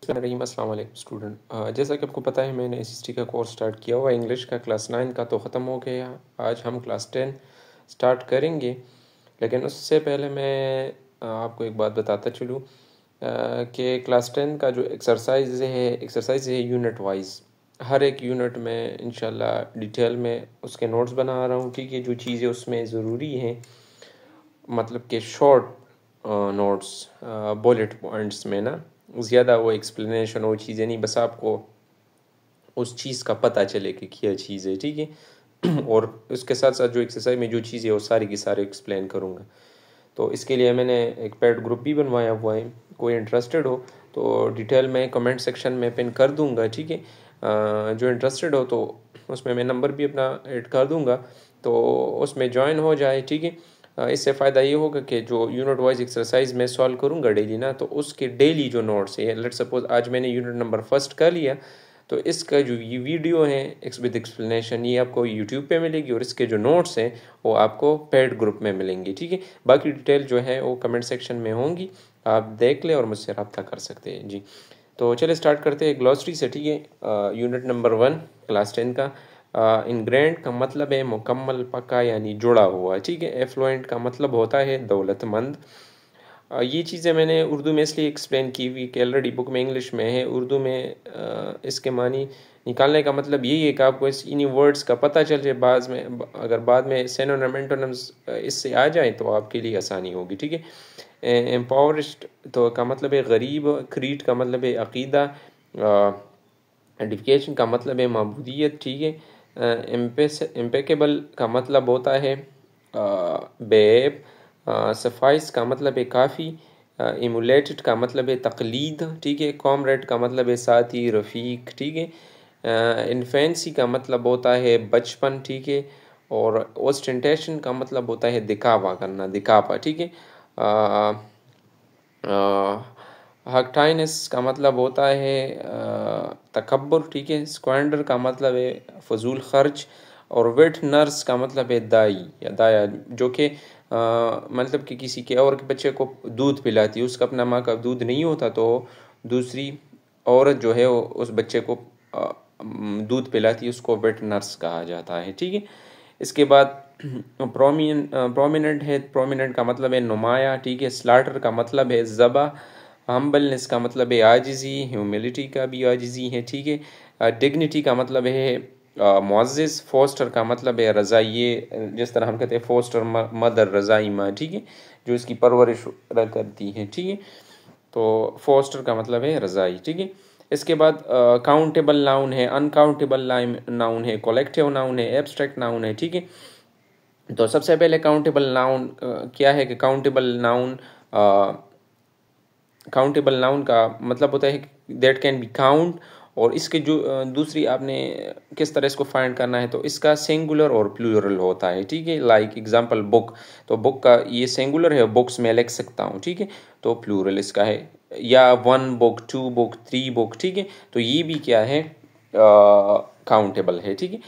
रहीम अस्सलाम वालेकुम स्टूडेंट। जैसा कि आपको पता है मैंने एसएसटी का कोर्स स्टार्ट किया हुआ है। इंग्लिश का क्लास 9 का तो ख़त्म हो गया। आज हम क्लास 10 स्टार्ट करेंगे, लेकिन उससे पहले मैं आपको एक बात बताता चलूँ कि क्लास 10 का जो एक्सरसाइज है यूनिट वाइज। हर एक यूनिट में इंशाल्लाह डिटेल में उसके नोट्स बना रहा हूँ। ठीक है, जो चीज़ें उसमें ज़रूरी हैं, मतलब कि शॉर्ट नोट्स, बुलेट पॉइंट्स में ना, ज़्यादा वो एक्सप्लेनेशन वो चीज़ें नहीं, बस आपको उस चीज़ का पता चले कि क्या चीज़ है। ठीक है और उसके साथ साथ जो एक्सरसाइज में जो चीज़ें वो सारी की सारी एक्सप्लेन करूँगा। तो इसके लिए मैंने एक पेड ग्रुप भी बनवाया हुआ है। कोई इंटरेस्टेड हो तो डिटेल में कमेंट सेक्शन में पिन कर दूँगा। ठीक है, जो इंटरेस्टेड हो तो उसमें मैं नंबर भी अपना ऐड कर दूँगा, तो उसमें ज्वाइन हो जाए। ठीक है, इससे फ़ायदा ये होगा कि जो यूनिट वाइज एक्सरसाइज मैं सॉल्व करूँगा डेली ना, तो उसके डेली जो नोट्स है, लेट सपोज आज मैंने यूनिट नंबर फर्स्ट कर लिया, तो इसका जो ये वीडियो है विद एक्सप्लेनेशन ये आपको यूट्यूब पे मिलेगी, और इसके जो नोट्स हैं वो आपको पेड ग्रुप में मिलेंगी। ठीक है, बाकी डिटेल जो है वो कमेंट सेक्शन में होंगी, आप देख लें और मुझसे रब्ता कर सकते हैं जी। तो चलिए स्टार्ट करते हैं ग्लॉसरी से। ठीक है, यूनिट नंबर 1 क्लास 10 का। इनग्रेंट का मतलब है मुकम्मल, पक्का यानी जुड़ा हुआ। ठीक है, एफ्लुएंट का मतलब होता है दौलतमंद। ये चीज़ें मैंने उर्दू में इसलिए एक्सप्लेन की हुई कि ऑलरेडी बुक में इंग्लिश में है। उर्दू में इसके मानी निकालने का मतलब यही है कि आपको इस इन्हीं वर्ड्स का पता चल जाए। बाद में अगर बाद में सिनोनिम एंटोनिम्स इससे आ जाए तो आपके लिए आसानी होगी। ठीक है, एम्पावरिस्ट तो का मतलब है गरीब। क्रीड का मतलब है अकीदा। एडिफिकेशन का मतलब है मबूदियत। ठीक है, इम्पेकेबल का मतलब होता है बेब। सफाइस का मतलब है काफ़ी। इमुलेटेड का मतलब है तकलीद। ठीक है, कॉमरेड का मतलब है साथी, रफ़ीक। ठीक है, इन्फेंसी का मतलब होता है बचपन। ठीक है, और ओस्टेंटेशन का मतलब होता है दिखावा करना, दिखावा। ठीक है, हकटाइनस का मतलब होता है तकब्बुर। ठीक है, स्क्वांडर का मतलब है फजूल खर्च, और वेट नर्स का मतलब है दाई या दाया, जो कि मतलब कि किसी के और के बच्चे को दूध पिलाती है, उसका अपना माँ का दूध नहीं होता तो दूसरी औरत जो है वो उस बच्चे को दूध पिलाती है, उसको वेट नर्स कहा जाता है। ठीक है, इसके बाद प्रोमिनेंट है। प्रोमिनेंट का मतलब है नुमाया। ठीक है, स्लाटर का मतलब है ज़बा। हम्बलनेस का मतलब है आजिज़ी। ह्यूमिलिटी का भी आजिज़ी है। ठीक है, डिग्निटी का मतलब है मुअज़्ज़िज़। फोस्टर का मतलब है रज़ाई, ये जिस तरह हम कहते हैं फोस्टर मदर, रज़ाई माँ। ठीक है, जो इसकी परवरिश करती है। ठीक है, तो फोस्टर का मतलब है रज़ाई। ठीक है, इसके बाद काउंटेबल नाउन है, अनकाउंटेबल नाउन है, कलेक्टिव नाउन है, एब्स्ट्रैक्ट नाउन है। ठीक है, तो सबसे पहले काउंटेबल नाउन क्या है कि काउंटेबल नाउन का मतलब होता है दैट कैन बी काउंट। और इसके जो दूसरी आपने किस तरह इसको फाइंड करना है, तो इसका सिंगुलर और प्लूरल होता है। ठीक है, लाइक एग्जांपल बुक, तो बुक का ये सिंगुलर है, बुक्स में लिख सकता हूँ। ठीक है, तो प्लूरल इसका है, या 1 बुक, 2 बुक, 3 बुक। ठीक है, तो ये भी क्या है, काउंटेबल है। ठीक है,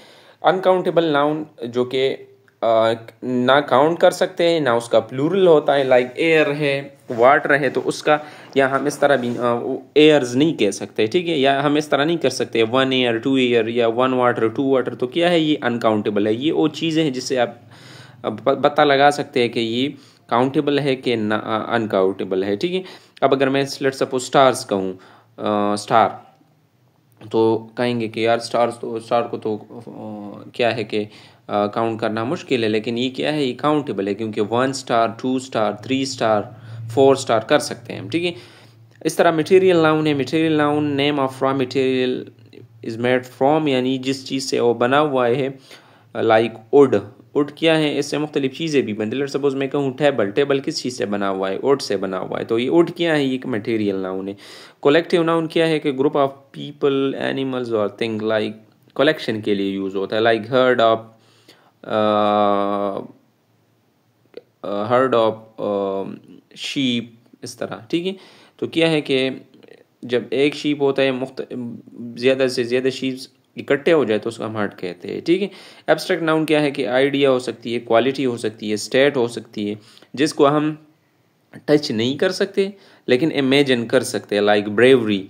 अनकाउंटेबल नाउन जो कि ना काउंट कर सकते हैं ना उसका प्लूरल होता है, लाइक एयर है, वाटर है, तो उसका या हम इस तरह भी एयर्स नहीं कह सकते। ठीक है, या हम इस तरह नहीं कर सकते 1 एयर 2 एयर या 1 वाटर 2 वाटर, तो क्या है, ये अनकाउंटेबल है। ये वो चीज़ें हैं जिससे आप पता लगा सकते हैं कि ये काउंटेबल है कि ना अनकाउंटेबल है। ठीक है, अब अगर मैं लेट्स सपोज स्टार्स कहूँ, स्टार, तो कहेंगे कि यार स्टार को तो क्या है कि काउंट करना मुश्किल है, लेकिन ये क्या है, ये काउंटेबल है, क्योंकि 1 स्टार 2 स्टार 3 स्टार 4 स्टार कर सकते हैं हम। ठीक है, इस तरह मटेरियल नाउन है। Material noun name of raw material is made from, यानी जिस चीज़ से वो बना हुआ है, लाइक वुड। वुड क्या है, इससे मुख्तलिफ चीज़ें भी बनती है। सपोज मैं कहूँ टेबल, टेबल किस चीज़ से बना हुआ है, वुड से बना हुआ है, तो ये वुड क्या है, ये एक मटेरियल नाउन है। कलेक्टिव नाउन क्या है कि ग्रुप ऑफ पीपल, एनिमल्स और थिंग, लाइक कलेक्शन के लिए यूज़ होता है, लाइक हर्ड ऑफ शीप, इस तरह। ठीक है, तो क्या है कि जब एक शीप होता है, ज़्यादा से ज़्यादा शीप्स इकट्ठे हो जाए तो उसको हम हर्ड कहते हैं। ठीक है, एब्स्ट्रैक्ट नाउन क्या है कि आइडिया हो सकती है, क्वालिटी हो सकती है, स्टेट हो सकती है, जिसको हम टच नहीं कर सकते लेकिन इमेजिन कर सकते हैं, लाइक ब्रेवरी।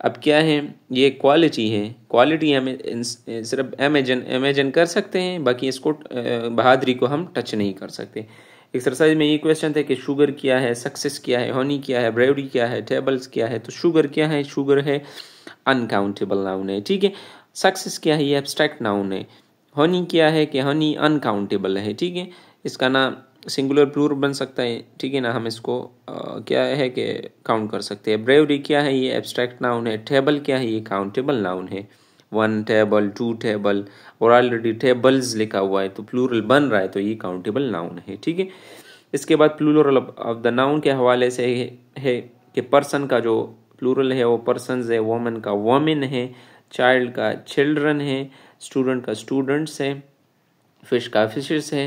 अब क्या है, ये क्वालिटी है, क्वालिटी हमें सिर्फ इमेजिन कर सकते हैं, बाकी इसको बहादुरी को हम टच नहीं कर सकते। एक्सरसाइज में ये क्वेश्चन थे कि शुगर क्या है, सक्सेस क्या है, हनी क्या है, ब्रेवरी क्या है, टेबल्स क्या है। तो शुगर क्या है, शुगर है अनकाउंटेबल नाउन है, ठीक है। सक्सेस क्या है, ये एब्स्ट्रैक्ट नाउन है। हनी क्या है कि हनी अनकाउंटेबल है, ठीक है। इसका ना सिंगुलर प्लूरल बन सकता है, ठीक है ना, हम इसको क्या है कि काउंट कर सकते हैं। ब्रेवरी क्या है, ये एब्स्ट्रैक्ट नाउन है। टेबल क्या है, ये काउंटेबल नाउन है। 1 टेबल, 2 टेबल, और ऑलरेडी टेबल्स लिखा हुआ है तो प्लूरल बन रहा है, तो ये काउंटेबल नाउन है, ठीक है। इसके बाद प्लूरल ऑफ द नाउन के हवाले से है कि पर्सन का जो प्लूरल है वो पर्सन्स है, वोमन का वोमेन है, चाइल्ड का चिल्ड्रन है, स्टूडेंट का स्टूडेंट्स है, फिश का फिशेस है।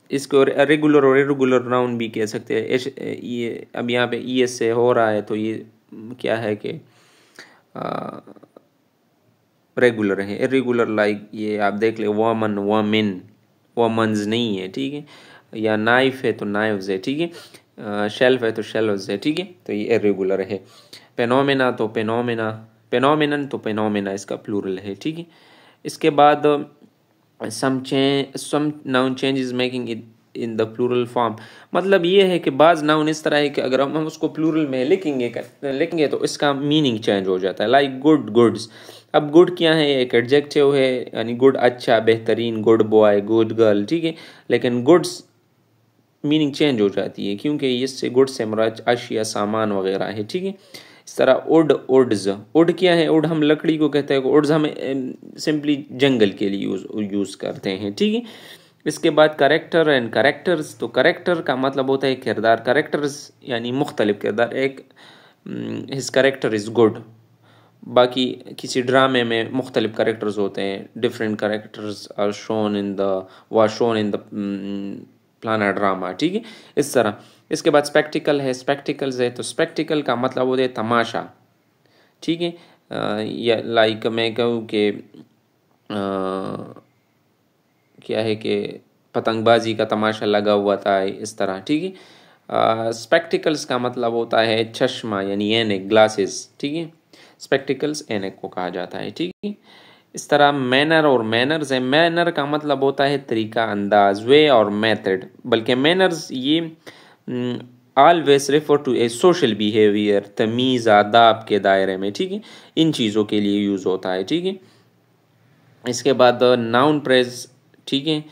इसको रेगुलर और इरेगुलर नाउन भी कह सकते हैं। ये अब यहाँ पे ई एस से हो रहा है तो ये क्या है कि रेगुलर है। इरेगुलर लाइक ये आप देख ले, वोमन वोमेन, वोमन्स नहीं है, ठीक है। या नाइफ है तो नाइव्स है, ठीक है। शेल्फ है तो शेल्व्स है, ठीक है। तो ये इरेगुलर है। पेनोमेना तो पेनोमेना, पेनोमेनन तो पेनोमेना इसका प्लूरल है, ठीक है। इसके बाद some noun changes making it in the plural form, मतलब ये है कि बाज नाउन इस तरह है कि अगर हम उसको प्लूरल में लिखेंगे तो इसका मीनिंग चेंज हो जाता है। Like good, goods. अब गुड क्या है, एक एडजेक्टिव है, यानी गुड अच्छा, बेहतरीन, गुड बॉय, गुड गर्ल, ठीक है। लेकिन गुड्स मीनिंग चेंज हो जाती है क्योंकि इससे गुड से मुराद अशिया, सामान वगैरह है, ठीक है। इस तरह उड, उड्स। उड क्या है, उड हम लकड़ी को कहते हैं, उड्स हम सिंपली जंगल के लिए यूज़ करते हैं, ठीक है। इसके बाद करेक्टर एंड करेक्टर्स। तो करेक्टर का मतलब होता है किरदार, करेक्टर्स यानी मुख्तलिफ किरदार। एक हिज करेक्टर इज़ गुड, बाकी किसी ड्रामे में मुख्तलिफ करेक्टर्स होते हैं, different characters are shown in the प्लाना ड्रामा, ठीक है। इस तरह इसके बाद स्पेक्टिकल है, स्पेक्टिकल्स है। तो स्पेक्टिकल का मतलब होता है तमाशा, ठीक है। या लाइक मैं कहूँ कि क्या है कि पतंगबाजी का तमाशा लगा हुआ था, इस तरह, ठीक है। स्पेक्टिकल्स का मतलब होता है चश्मा, यानी एनक, ग्लासेस, ठीक है। स्पेक्टिकल्स एनक को कहा जाता है, ठीक है। इस तरह मैनर और मैनर्स है। मैनर का मतलब होता है तरीका, अंदाज, वे और मेथड। बल्कि मैनर्स ये always refer to a social behaviour, तमीज़, आदाब के दायरे में, ठीक है। इन चीज़ों के लिए यूज़ होता है, ठीक है। इसके बाद नाउन प्रेज, ठीक है।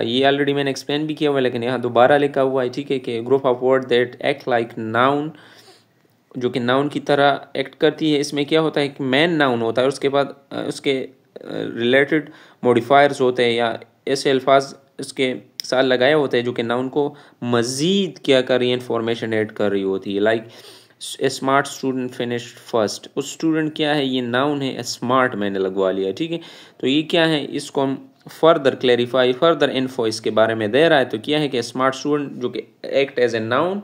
ये ऑलरेडी मैंने एक्सप्लेन भी किया हुआ है, लेकिन यहाँ दोबारा लिखा हुआ है, ठीक है, कि group of word that act like noun, जो कि नाउन की तरह एक्ट करती है। इसमें क्या होता है कि मेन नाउन होता है, उसके बाद उसके रिलेटेड मॉडिफायर्स होते हैं या ऐसे अल्फाज उसके साथ लगाए होते हैं जो कि नाउन को मज़ीद क्या कर रही है, इन्फॉर्मेशन ऐड कर रही होती है। Like a smart student finished first. उस स्टूडेंट क्या है, ये नाउन है, स्मार्ट मैंने लगवा लिया, ठीक है। तो ये क्या है, इसको हम फर्दर क्लैरिफाई, फर्दर इन्फो इसके बारे में दे रहा है। तो क्या है कि स्मार्ट स्टूडेंट जो कि एक्ट एज ए नाउन,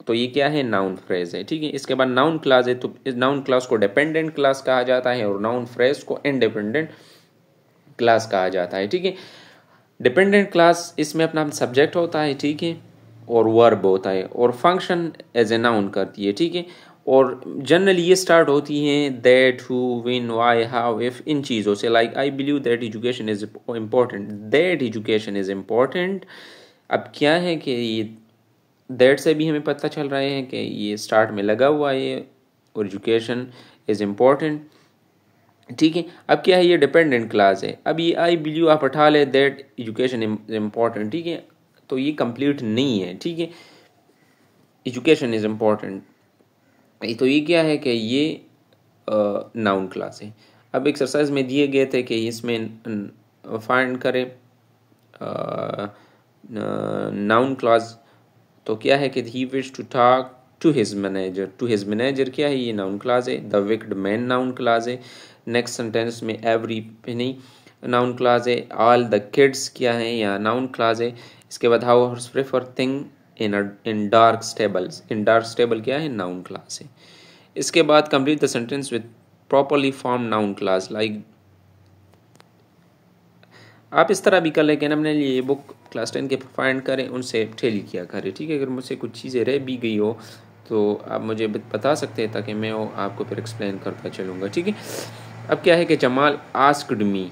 तो ये क्या है, नाउन फ्रेज है, ठीक है। इसके बाद नाउन क्लास है। तो इस नाउन क्लास को डिपेंडेंट क्लास कहा जाता है और नाउन फ्रेज को इंडिपेंडेंट क्लास कहा जाता है, ठीक है। डिपेंडेंट क्लास इसमें अपना सब्जेक्ट होता है, ठीक है, और वर्ब होता है, और फंक्शन एज ए नाउन करती है, ठीक है। और जनरली ये स्टार्ट होती हैं that, who, when, why, how, if, इन चीज़ों से। Like I believe that education is important, that education is important. अब क्या है कि ये दैट से भी हमें पता चल रहा है कि ये स्टार्ट में लगा हुआ है और एजुकेशन इज़ इम्पोर्टेंट, ठीक है। अब क्या है, ये डिपेंडेंट क्लास है। अब ये आई बिलीव आप हटा ले दैट एजुकेशन इज इम्पोर्टेंट, ठीक है, तो ये कंप्लीट नहीं है, ठीक है। एजुकेशन इज इम्पोर्टेंट, तो ये क्या है कि ये नाउन क्लास है। अब एक्सरसाइज में दिए गए थे कि इसमें फाइंड करें नाउन क्लास। तो क्या है कि he wish to talk to his manager. To his manager क्या है, ये नाउन क्लास है। The wicked man noun clause है। नेक्स्ट सेंटेंस में एवरी पेनी नाउन क्लास है। ऑल द किड्स क्या है, या नाउन क्लास है। इसके बाद how horse prefer thing in dark stables. In dark stable क्या है, नाउन क्लास है। इसके बाद complete the sentence with properly form noun class. Like आप इस तरह भी कर लेकिन अपने लिए ये बुक क्लास 10 के फाइंड करें, उनसे ठेली किया करें, ठीक है। अगर मुझसे कुछ चीज़ें रह भी गई हो तो आप मुझे बता सकते हैं ताकि मैं वो आपको फिर एक्सप्लेन करता चलूँगा, ठीक है। अब क्या है कि जमाल आस्क्ड मी,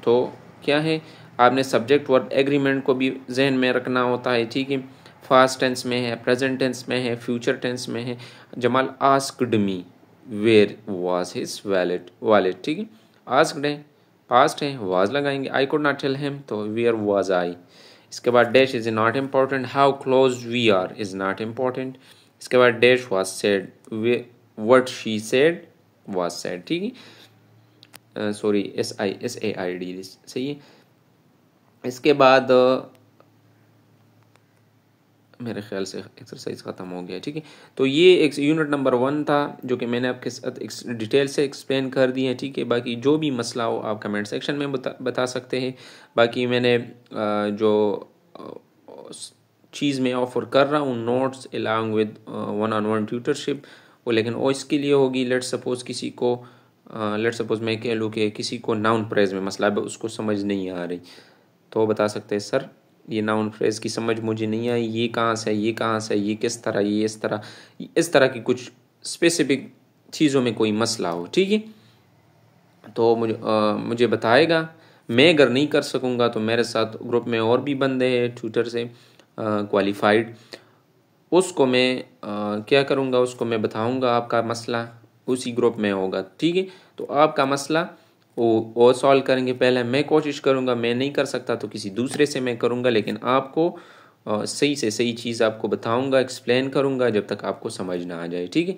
तो क्या है, आपने सब्जेक्ट वर्ब एग्रीमेंट को भी जहन में रखना होता है, ठीक है। फास्ट टेंस में है, प्रेजेंट टेंस में है, फ्यूचर टेंस में है। Jamal asked me where was his wallet, ठीक है। आस्क्ड है, पास्ट है, वाज लगाएंगे। I could not tell him, तो वेयर वाज आई। इसके बाद dash is not important, how close we are is not important. इसके बाद dash was said, what she said was said, ठीक है। सॉरी, SAID सही है। इसके बाद मेरे ख्याल से एक्सरसाइज ख़त्म हो गया, ठीक है। तो ये एक यूनिट नंबर 1 था जो कि मैंने आपके साथ डिटेल से एक्सप्लेन कर दिए, ठीक है। बाकी जो भी मसला हो आप कमेंट सेक्शन में बता सकते हैं। बाकी मैंने जो चीज़ मैं ऑफ़र कर रहा हूँ notes along with 1-on-1 tutorship, वो लेकिन वो इसके लिए होगी। लेट सपोज़ मैं कह लूँ कि किसी को नाउन फ्रेज में मसला है, उसको समझ नहीं आ रही, तो बता सकते हैं सर ये नाउन फ्रेज़ की समझ मुझे नहीं आई, ये कहाँ से है, ये कहाँ से है, ये किस तरह, ये इस तरह की कुछ स्पेसिफिक चीज़ों में कोई मसला हो, ठीक है। तो मुझे बताएगा। मैं अगर नहीं कर सकूँगा तो मेरे साथ ग्रुप में और भी बंदे हैं ट्विटर से क्वालिफाइड, उसको मैं क्या करूँगा, उसको मैं बताऊँगा आपका मसला उसी ग्रुप में होगा, ठीक है। तो आपका मसला वो सॉल्व करेंगे। पहले मैं कोशिश करूँगा, मैं नहीं कर सकता तो किसी दूसरे से मैं करूँगा, लेकिन आपको सही से सही चीज़ आपको बताऊँगा, एक्सप्लेन करूँगा जब तक आपको समझ ना आ जाए, ठीक है।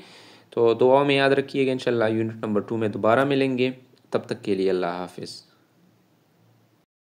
तो दुआ में याद रखिएगा। इंशाल्लाह यूनिट नंबर 2 में दोबारा मिलेंगे। तब तक के लिए अल्लाह हाफिज़।